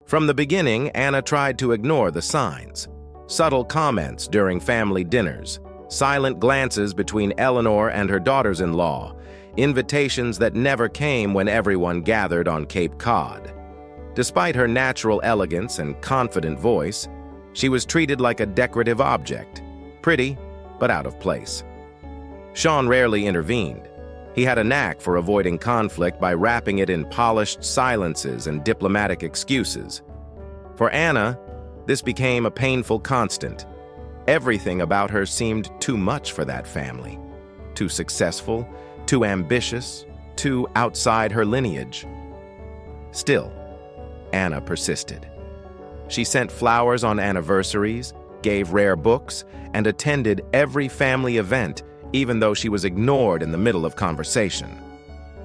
From the beginning, Anna tried to ignore the signs. Subtle comments during family dinners, silent glances between Eleanor and her daughters-in-law, invitations that never came when everyone gathered on Cape Cod. Despite her natural elegance and confident voice, she was treated like a decorative object, pretty but out of place. Sean rarely intervened. He had a knack for avoiding conflict by wrapping it in polished silences and diplomatic excuses. For Anna, this became a painful constant. Everything about her seemed too much for that family. Too successful, too ambitious, too outside her lineage. Still, Anna persisted. She sent flowers on anniversaries, gave rare books, and attended every family event, even though she was ignored in the middle of conversation.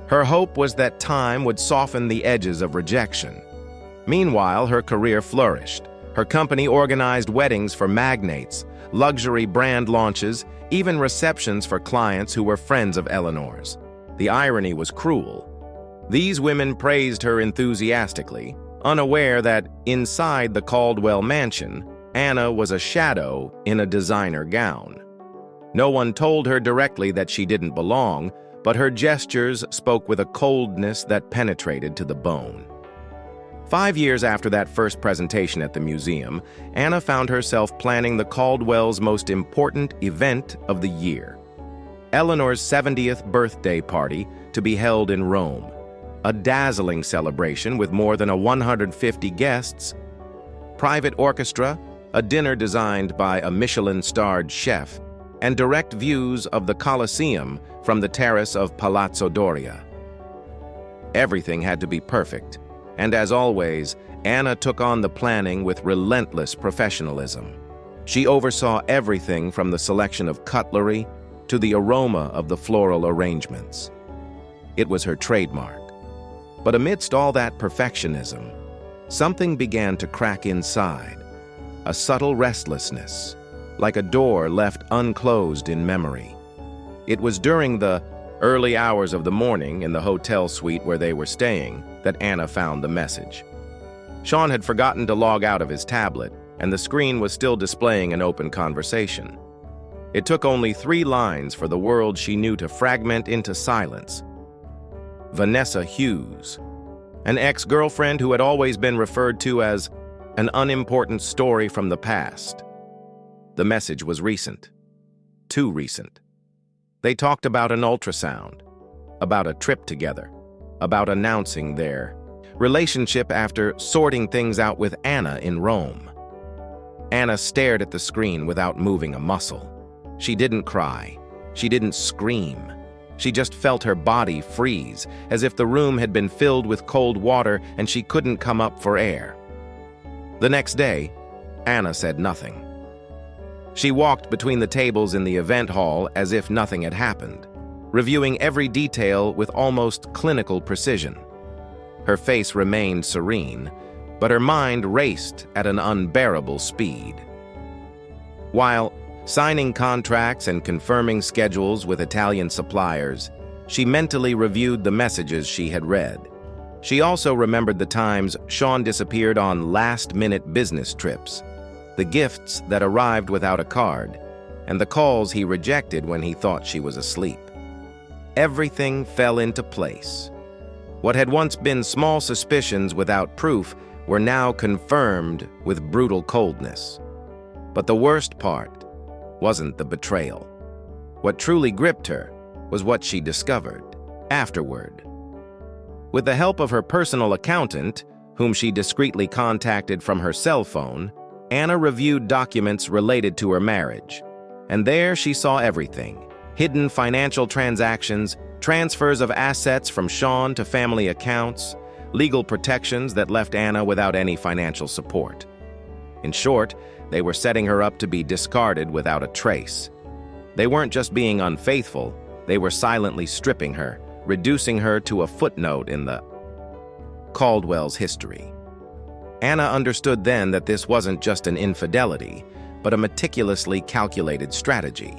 Her hope was that time would soften the edges of rejection. Meanwhile, her career flourished. Her company organized weddings for magnates, luxury brand launches, even receptions for clients who were friends of Eleanor's. The irony was cruel. These women praised her enthusiastically, unaware that inside the Caldwell mansion, Anna was a shadow in a designer gown. No one told her directly that she didn't belong, but her gestures spoke with a coldness that penetrated to the bone. 5 years after that first presentation at the museum, Anna found herself planning the Caldwell's most important event of the year. Eleanor's 70th birthday party to be held in Rome. A dazzling celebration with more than 150 guests, private orchestra, a dinner designed by a Michelin-starred chef, and direct views of the Colosseum from the terrace of Palazzo Doria. Everything had to be perfect, and as always, Anna took on the planning with relentless professionalism. She oversaw everything from the selection of cutlery to the aroma of the floral arrangements. It was her trademark. But amidst all that perfectionism, something began to crack inside, a subtle restlessness, like a door left unclosed in memory. It was during the early hours of the morning in the hotel suite where they were staying that Anna found the message. Sean had forgotten to log out of his tablet, and the screen was still displaying an open conversation. It took only 3 lines for the world she knew to fragment into silence. Vanessa Hughes, an ex-girlfriend who had always been referred to as an unimportant story from the past. The message was recent. Too recent. They talked about an ultrasound, about a trip together, about announcing their relationship after sorting things out with Anna in Rome. Anna stared at the screen without moving a muscle. She didn't cry. She didn't scream. She just felt her body freeze, as if the room had been filled with cold water and she couldn't come up for air. The next day, Anna said nothing. She walked between the tables in the event hall as if nothing had happened, reviewing every detail with almost clinical precision. Her face remained serene, but her mind raced at an unbearable speed. While signing contracts and confirming schedules with Italian suppliers, she mentally reviewed the messages she had read. She also remembered the times Sean disappeared on last-minute business trips, the gifts that arrived without a card, and the calls he rejected when he thought she was asleep. Everything fell into place. What had once been small suspicions without proof were now confirmed with brutal coldness. But the worst part wasn't the betrayal. What truly gripped her was what she discovered afterward. With the help of her personal accountant, whom she discreetly contacted from her cell phone, Anna reviewed documents related to her marriage. And there she saw everything: hidden financial transactions, transfers of assets from Sean to family accounts, legal protections that left Anna without any financial support. In short, they were setting her up to be discarded without a trace. They weren't just being unfaithful, they were silently stripping her, reducing her to a footnote in the Caldwell's history. Anna understood then that this wasn't just an infidelity, but a meticulously calculated strategy.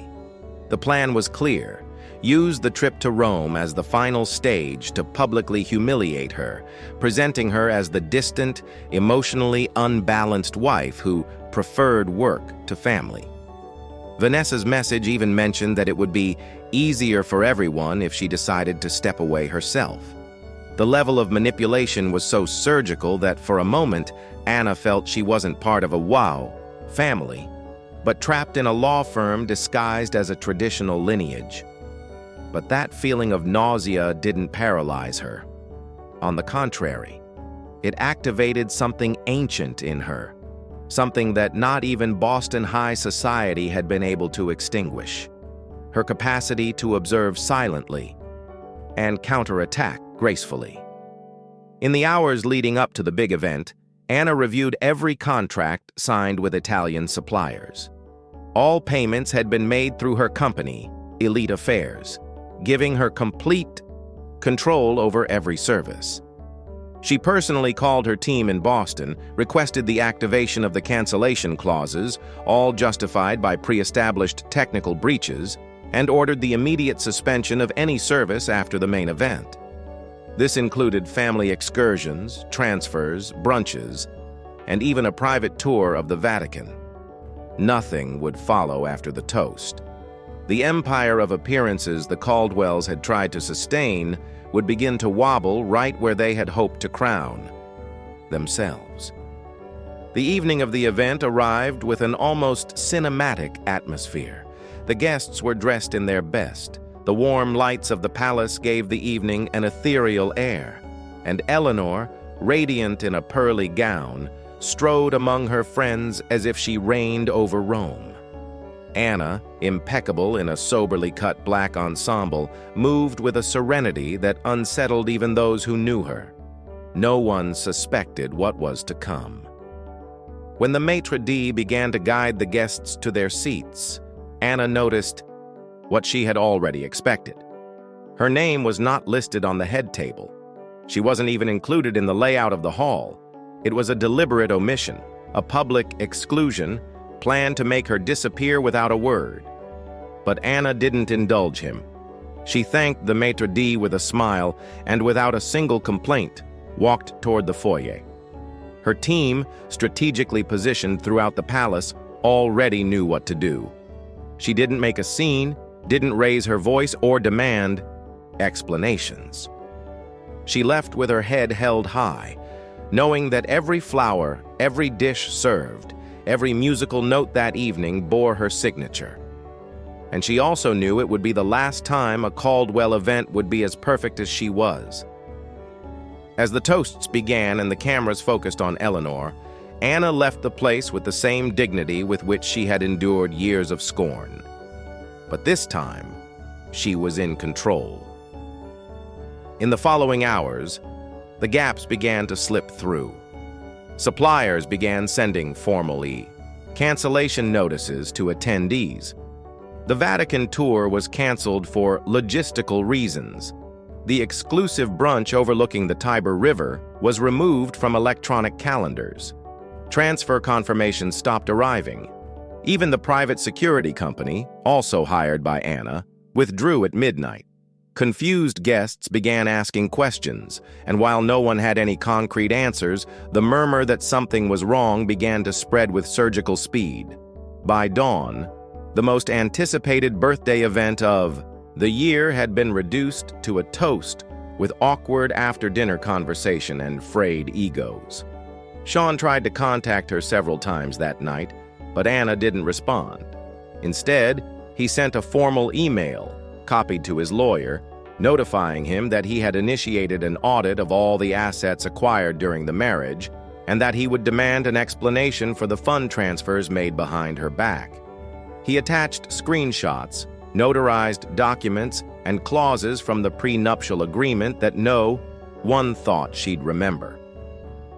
The plan was clear: used the trip to Rome as the final stage to publicly humiliate her, presenting her as the distant, emotionally unbalanced wife who preferred work to family. Vanessa's message even mentioned that it would be easier for everyone if she decided to step away herself. The level of manipulation was so surgical that for a moment, Anna felt she wasn't part of a family, but trapped in a law firm disguised as a traditional lineage. But that feeling of nausea didn't paralyze her. On the contrary, it activated something ancient in her, something that not even Boston high society had been able to extinguish: her capacity to observe silently and counterattack gracefully. In the hours leading up to the big event, Anna reviewed every contract signed with Italian suppliers. All payments had been made through her company, Elite Affairs, giving her complete control over every service. She personally called her team in Boston, requested the activation of the cancellation clauses, all justified by pre-established technical breaches, and ordered the immediate suspension of any service after the main event. This included family excursions, transfers, brunches, and even a private tour of the Vatican. Nothing would follow after the toast. The empire of appearances the Caldwells had tried to sustain would begin to wobble right where they had hoped to crown themselves. The evening of the event arrived with an almost cinematic atmosphere. The guests were dressed in their best. The warm lights of the palace gave the evening an ethereal air, and Eleanor, radiant in a pearly gown, strode among her friends as if she reigned over Rome. Anna, impeccable in a soberly cut black ensemble, moved with a serenity that unsettled even those who knew her. No one suspected what was to come. When the maitre d' began to guide the guests to their seats, Anna noticed what she had already expected. Her name was not listed on the head table. She wasn't even included in the layout of the hall. It was a deliberate omission, a public exclusion, planned to make her disappear without a word. But Anna didn't indulge him. She thanked the maitre d' with a smile and, without a single complaint, walked toward the foyer. Her team, strategically positioned throughout the palace, already knew what to do. She didn't make a scene, didn't raise her voice or demand explanations. She left with her head held high, knowing that every flower, every dish served, every musical note that evening bore her signature. And she also knew it would be the last time a Caldwell event would be as perfect as she was. As the toasts began and the cameras focused on Eleanor, Anna left the place with the same dignity with which she had endured years of scorn. But this time, she was in control. In the following hours, the gaps began to slip through. Suppliers began sending formal cancellation notices to attendees. The Vatican tour was canceled for logistical reasons. The exclusive brunch overlooking the Tiber River was removed from electronic calendars. Transfer confirmations stopped arriving. Even the private security company, also hired by Anna, withdrew at midnight. Confused guests began asking questions, and while no one had any concrete answers, the murmur that something was wrong began to spread with surgical speed. By dawn, the most anticipated birthday event of the year had been reduced to a toast with awkward after-dinner conversation and frayed egos. Sean tried to contact her several times that night, but Anna didn't respond. Instead, he sent a formal email, copied to his lawyer, notifying him that he had initiated an audit of all the assets acquired during the marriage and that he would demand an explanation for the fund transfers made behind her back. He attached screenshots, notarized documents, and clauses from the prenuptial agreement that no one thought she'd remember.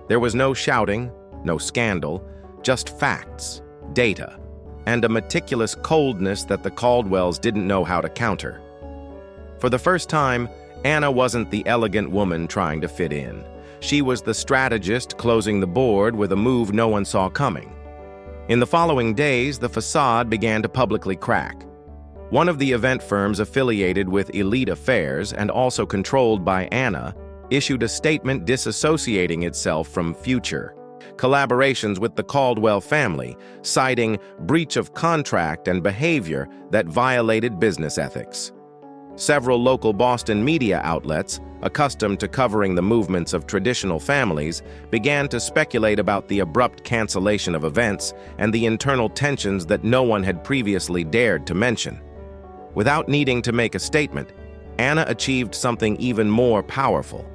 There was no shouting, no scandal, just facts, data, and a meticulous coldness that the Caldwells didn't know how to counter. For the first time, Anna wasn't the elegant woman trying to fit in. She was the strategist closing the board with a move no one saw coming. In the following days, the facade began to publicly crack. One of the event firms affiliated with Elite Affairs and also controlled by Anna issued a statement disassociating itself from future collaborations with the Caldwell family, citing breach of contract and behavior that violated business ethics. Several local Boston media outlets, accustomed to covering the movements of traditional families, began to speculate about the abrupt cancellation of events and the internal tensions that no one had previously dared to mention. Without needing to make a statement, Anna achieved something even more powerful: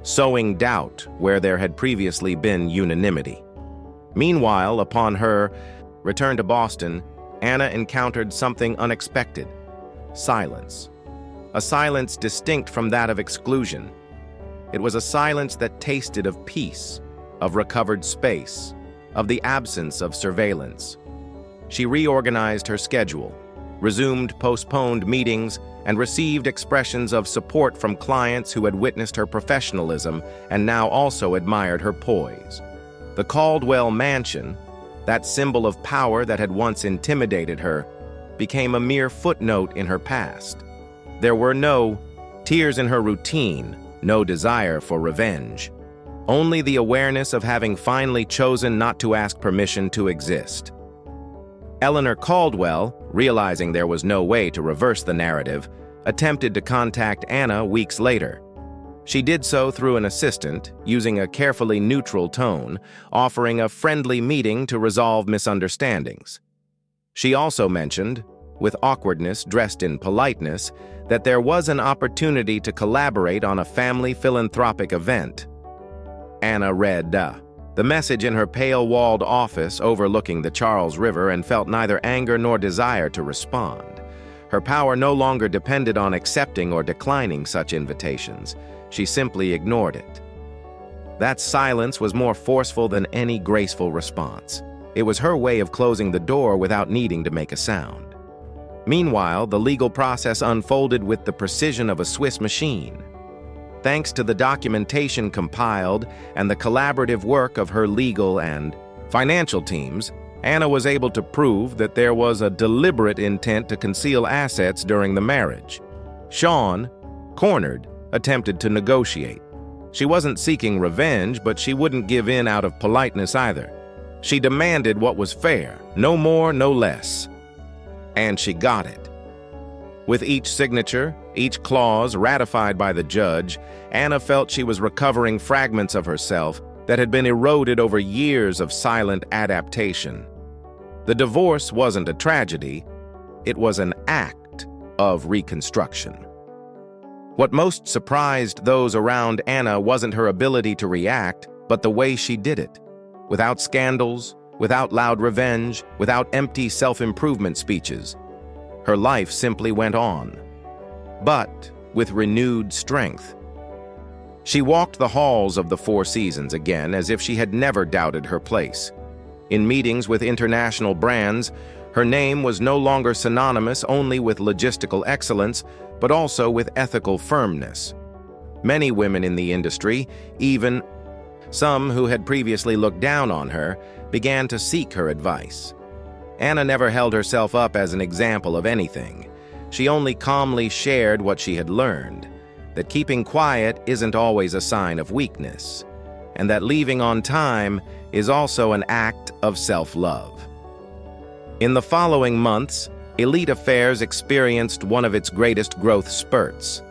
sowing doubt where there had previously been unanimity. Meanwhile, upon her return to Boston, Anna encountered something unexpected: silence. A silence distinct from that of exclusion. It was a silence that tasted of peace, of recovered space, of the absence of surveillance. She reorganized her schedule, resumed postponed meetings, and received expressions of support from clients who had witnessed her professionalism and now also admired her poise. The Caldwell Mansion, that symbol of power that had once intimidated her, became a mere footnote in her past. There were no tears in her routine, no desire for revenge. Only the awareness of having finally chosen not to ask permission to exist. Eleanor Caldwell, realizing there was no way to reverse the narrative, attempted to contact Anna weeks later. She did so through an assistant, using a carefully neutral tone, offering a friendly meeting to resolve misunderstandings. She also mentioned, with awkwardness dressed in politeness, that there was an opportunity to collaborate on a family philanthropic event. Anna read the message in her pale-walled office overlooking the Charles River and felt neither anger nor desire to respond. Her power no longer depended on accepting or declining such invitations. She simply ignored it. That silence was more forceful than any graceful response. It was her way of closing the door without needing to make a sound. Meanwhile, the legal process unfolded with the precision of a Swiss machine. Thanks to the documentation compiled and the collaborative work of her legal and financial teams, Anna was able to prove that there was a deliberate intent to conceal assets during the marriage. Sean, cornered, attempted to negotiate. She wasn't seeking revenge, but she wouldn't give in out of politeness either. She demanded what was fair, no more, no less. And she got it. With each signature, each clause ratified by the judge, Anna felt she was recovering fragments of herself that had been eroded over years of silent adaptation. The divorce wasn't a tragedy, it was an act of reconstruction. What most surprised those around Anna wasn't her ability to react, but the way she did it. Without scandals, without loud revenge, without empty self-improvement speeches. Her life simply went on, but with renewed strength. She walked the halls of the Four Seasons again as if she had never doubted her place. In meetings with international brands, her name was no longer synonymous only with logistical excellence, but also with ethical firmness. Many women in the industry, even some who had previously looked down on her, began to seek her advice. Anna never held herself up as an example of anything. She only calmly shared what she had learned, that keeping quiet isn't always a sign of weakness, and that leaving on time is also an act of self-love. In the following months, Elite Affairs experienced one of its greatest growth spurts.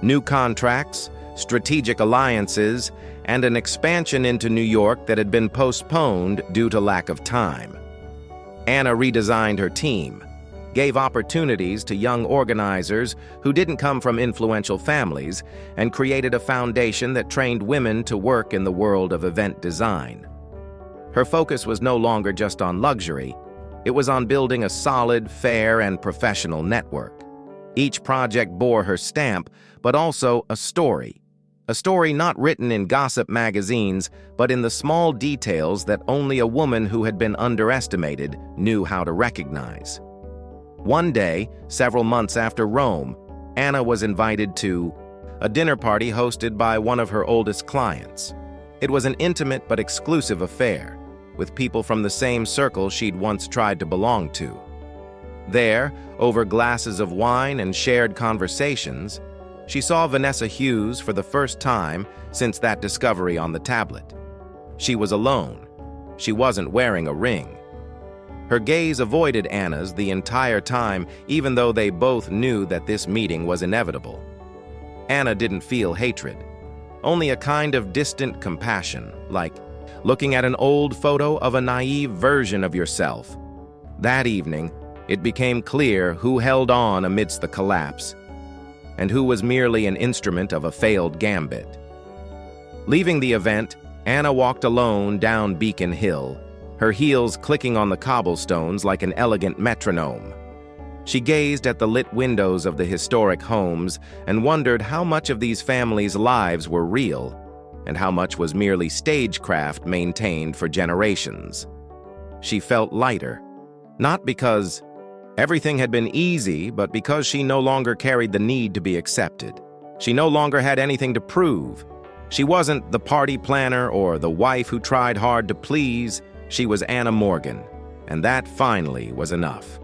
New contracts, strategic alliances, and an expansion into New York that had been postponed due to lack of time. Anna redesigned her team, gave opportunities to young organizers who didn't come from influential families, and created a foundation that trained women to work in the world of event design. Her focus was no longer just on luxury, it was on building a solid, fair, and professional network. Each project bore her stamp, but also a story. A story not written in gossip magazines, but in the small details that only a woman who had been underestimated knew how to recognize. One day, several months after Rome, Anna was invited to a dinner party hosted by one of her oldest clients. It was an intimate but exclusive affair, with people from the same circle she'd once tried to belong to. There, over glasses of wine and shared conversations, she saw Vanessa Hughes for the first time since that discovery on the tablet. She was alone. She wasn't wearing a ring. Her gaze avoided Anna's the entire time, even though they both knew that this meeting was inevitable. Anna didn't feel hatred, only a kind of distant compassion, like looking at an old photo of a naive version of yourself. That evening, it became clear who held on amidst the collapse, and who was merely an instrument of a failed gambit. Leaving the event, Anna walked alone down Beacon Hill, her heels clicking on the cobblestones like an elegant metronome. She gazed at the lit windows of the historic homes and wondered how much of these families' lives were real and how much was merely stagecraft maintained for generations. She felt lighter, not because everything had been easy, but because she no longer carried the need to be accepted. She no longer had anything to prove. She wasn't the party planner or the wife who tried hard to please. She was Anna Morgan, and that finally was enough.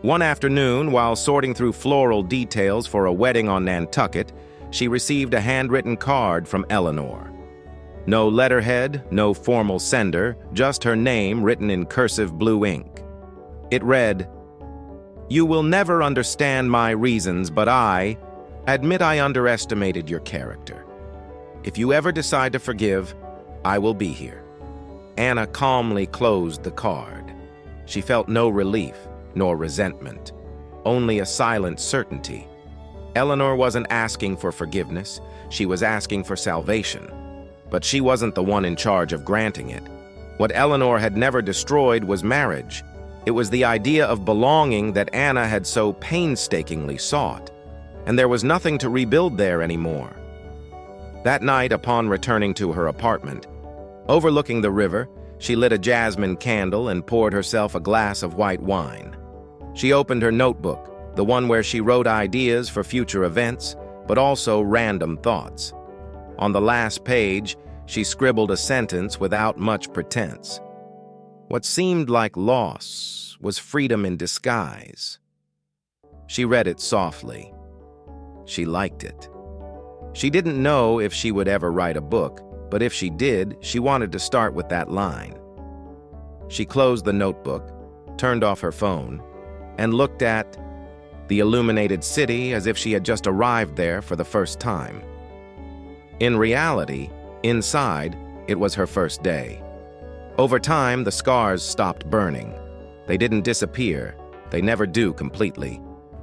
One afternoon, while sorting through floral details for a wedding on Nantucket, she received a handwritten card from Eleanor. No letterhead, no formal sender, just her name written in cursive blue ink. It read, "You will never understand my reasons, but I admit I underestimated your character. If you ever decide to forgive, I will be here." Anna calmly closed the card. She felt no relief, nor resentment, only a silent certainty. Eleanor wasn't asking for forgiveness, she was asking for salvation. But she wasn't the one in charge of granting it. What Eleanor had never destroyed was marriage. It was the idea of belonging that Anna had so painstakingly sought, and there was nothing to rebuild there anymore. That night, upon returning to her apartment, overlooking the river, she lit a jasmine candle and poured herself a glass of white wine. She opened her notebook, the one where she wrote ideas for future events, but also random thoughts. On the last page, she scribbled a sentence without much pretense. What seemed like loss was freedom in disguise. She read it softly. She liked it. She didn't know if she would ever write a book, but if she did, she wanted to start with that line. She closed the notebook, turned off her phone, and looked at the illuminated city as if she had just arrived there for the first time. In reality, inside, it was her first day. Over time, the scars stopped burning. They didn't disappear. They never do completely.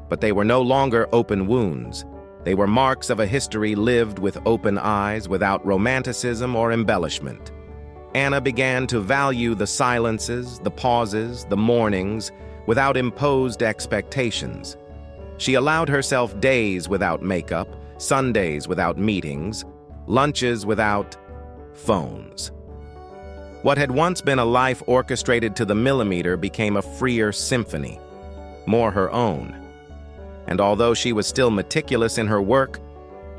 But they were no longer open wounds. They were marks of a history lived with open eyes, without romanticism or embellishment. Anna began to value the silences, the pauses, the mornings, without imposed expectations. She allowed herself days without makeup, Sundays without meetings, lunches without phones. What had once been a life orchestrated to the millimeter became a freer symphony, more her own. And although she was still meticulous in her work,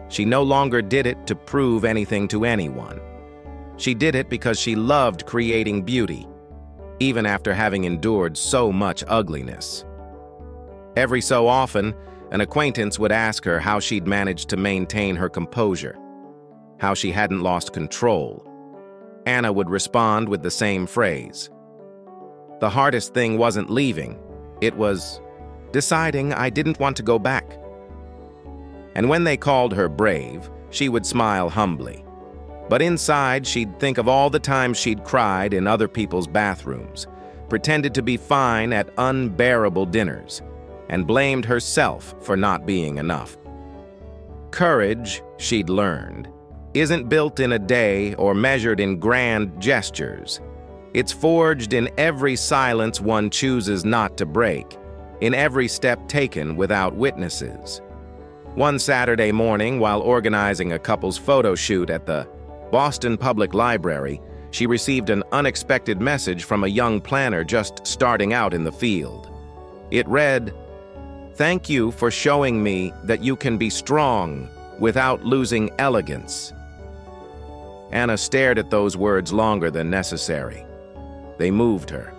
she no longer did it to prove anything to anyone. She did it because she loved creating beauty, even after having endured so much ugliness. Every so often, an acquaintance would ask her how she'd managed to maintain her composure, how she hadn't lost control. Anna would respond with the same phrase. The hardest thing wasn't leaving, it was deciding I didn't want to go back. And when they called her brave, she would smile humbly. But inside, she'd think of all the times she'd cried in other people's bathrooms, pretended to be fine at unbearable dinners, and blamed herself for not being enough. Courage, she'd learned, isn't built in a day or measured in grand gestures. It's forged in every silence one chooses not to break, in every step taken without witnesses. One Saturday morning, while organizing a couple's photo shoot at the Boston Public Library, she received an unexpected message from a young planner just starting out in the field. It read, "Thank you for showing me that you can be strong without losing elegance." Anna stared at those words longer than necessary. They moved her.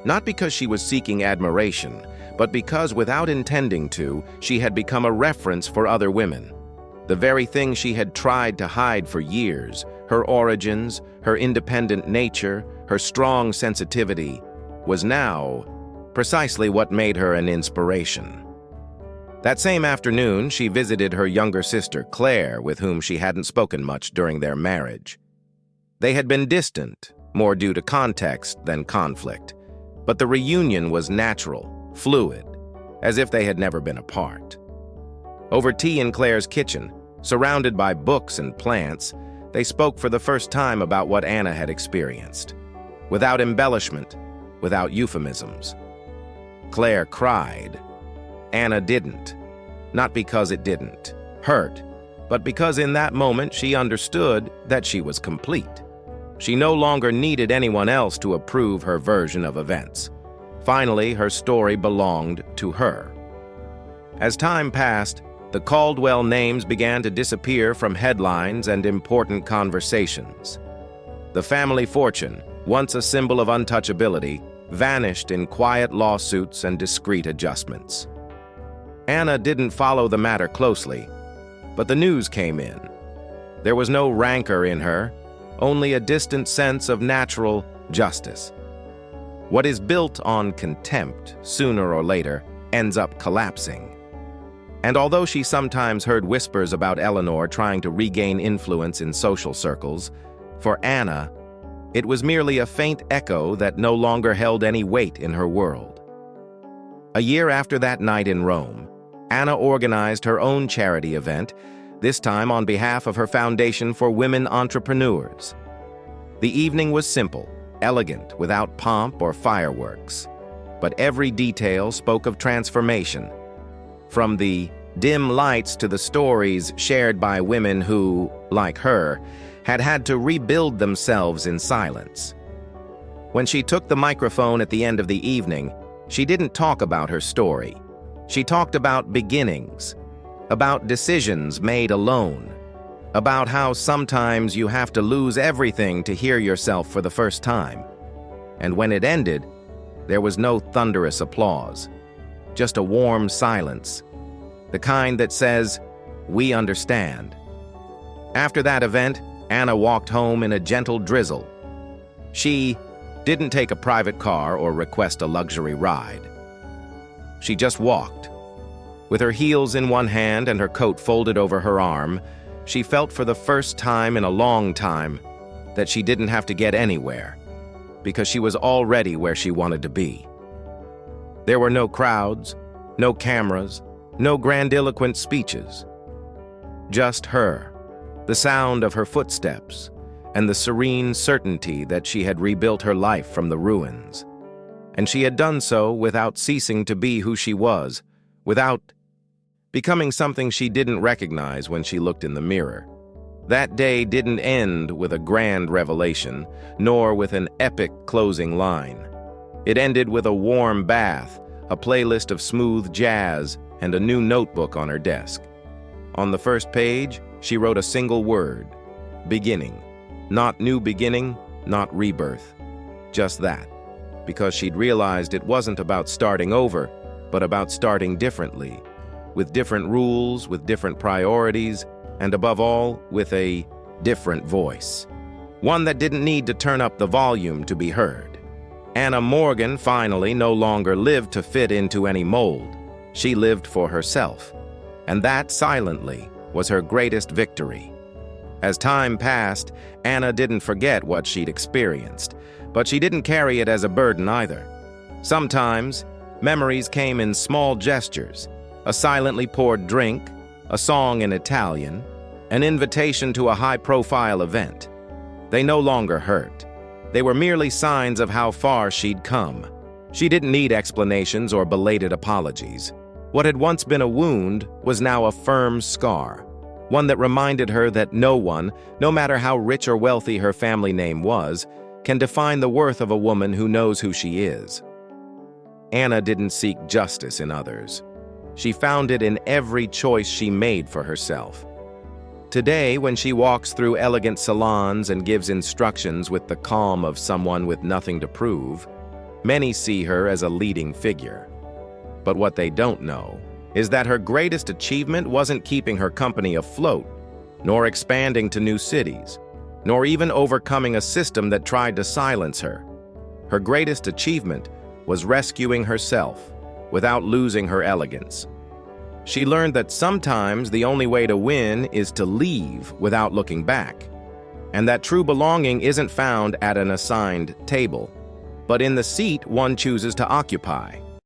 Not because she was seeking admiration, but because without intending to, she had become a reference for other women. The very thing she had tried to hide for years, her origins, her independent nature, her strong sensitivity, was now precisely what made her an inspiration. That same afternoon, she visited her younger sister, Claire, with whom she hadn't spoken much during their marriage. They had been distant, more due to context than conflict, but the reunion was natural, fluid, as if they had never been apart. Over tea in Claire's kitchen, surrounded by books and plants, they spoke for the first time about what Anna had experienced, without embellishment, without euphemisms. Claire cried. Anna didn't. Not because it didn't hurt, but because in that moment she understood that she was complete. She no longer needed anyone else to approve her version of events. Finally, her story belonged to her. As time passed, the Caldwell names began to disappear from headlines and important conversations. The family fortune, once a symbol of untouchability, vanished in quiet lawsuits and discreet adjustments. Anna didn't follow the matter closely, but the news came in. There was no rancor in her, only a distant sense of natural justice. What is built on contempt, sooner or later, ends up collapsing. And although she sometimes heard whispers about Eleanor trying to regain influence in social circles, for Anna, it was merely a faint echo that no longer held any weight in her world. A year after that night in Rome, Anna organized her own charity event, this time on behalf of her Foundation for Women Entrepreneurs. The evening was simple, elegant, without pomp or fireworks, but every detail spoke of transformation. From the dim lights to the stories shared by women who, like her, had had to rebuild themselves in silence. When she took the microphone at the end of the evening, she didn't talk about her story. She talked about beginnings, about decisions made alone, about how sometimes you have to lose everything to hear yourself for the first time. And when it ended, there was no thunderous applause, just a warm silence, the kind that says, "We understand." After that event, Anna walked home in a gentle drizzle. She didn't take a private car or request a luxury ride. She just walked. With her heels in one hand and her coat folded over her arm, she felt for the first time in a long time that she didn't have to get anywhere, because she was already where she wanted to be. There were no crowds, no cameras, no grandiloquent speeches. Just her, the sound of her footsteps, and the serene certainty that she had rebuilt her life from the ruins. And she had done so without ceasing to be who she was, without becoming something she didn't recognize when she looked in the mirror. That day didn't end with a grand revelation, nor with an epic closing line. It ended with a warm bath, a playlist of smooth jazz, and a new notebook on her desk. On the first page, she wrote a single word: beginning. Not new beginning, not rebirth. Just that. Because she'd realized it wasn't about starting over, but about starting differently, with different rules, with different priorities, and above all, with a different voice. One that didn't need to turn up the volume to be heard. Anna Morgan finally no longer lived to fit into any mold. She lived for herself, and that, silently, was her greatest victory. As time passed, Anna didn't forget what she'd experienced, but she didn't carry it as a burden either. Sometimes, memories came in small gestures: a silently poured drink, a song in Italian, an invitation to a high-profile event. They no longer hurt. They were merely signs of how far she'd come. She didn't need explanations or belated apologies. What had once been a wound was now a firm scar, one that reminded her that no one, no matter how rich or wealthy her family name was, can define the worth of a woman who knows who she is. Anna didn't seek justice in others. She found it in every choice she made for herself. Today, when she walks through elegant salons and gives instructions with the calm of someone with nothing to prove, Many see her as a leading figure. But what they don't know is that her greatest achievement wasn't keeping her company afloat, nor expanding to new cities, nor even overcoming a system that tried to silence her. Her greatest achievement was rescuing herself without losing her elegance. She learned that sometimes the only way to win is to leave without looking back, and that true belonging isn't found at an assigned table, but in the seat one chooses to occupy.